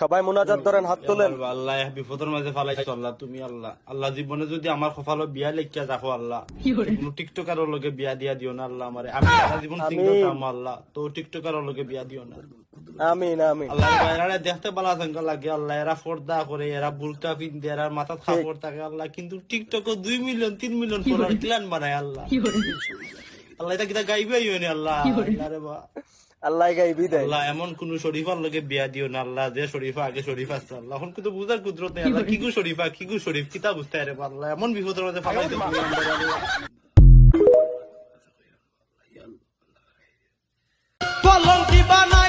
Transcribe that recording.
সবাই মুনাজাত ধরেন, হাত তোলেন। আল্লাহ বিপদের মাঝে ফালাইছো আল্লাহ, তুমি আল্লাহ আল্লাহ জীবনে যদি আমার কপালে বিয়া লেখিয়া দেখো আল্লাহ, কোনো টিকটকারের লগে বিয়া দিয়া দিও না আল্লাহ আমারে। আমি সারা জীবন সিঙ্গেল থাকবো আল্লাহ, তো টিকটকারের লগে বিয়া দিও না আমিন আমিন। আল্লাহ। এরা দেখতে পালা সংখ্যা লাগে আল্লাহ, এরা পর্দা করে, এরা বুলকা পিনতে, এরা মাথা খাপড় থাকে আল্লাহ, কিন্তু টিকটকে 2 মিলিয়ন 3 মিলিয়ন ফলোয়ার ক্লান বানায় আল্লাহ। আল্লাহ এটা কিটা গাইবাই হয়নি আল্লাহ। আল্লাহ রে বা আল্লাহ গাইবি দেয়। আল্লাহ এমন কোন শরীফার লগে বিয়া দিও না আল্লাহ, যে শরীফা আগে শরীফ আছে আল্লাহ, এখন কিন্তু বুঝার কুদরত নেই আল্লাহ, কিগু শরীফা কিগু শরীফ কিতা বুঝতে আরে আল্লাহ, এমন বিপদের মধ্যে ফালাইতে কলঙ্কি বানা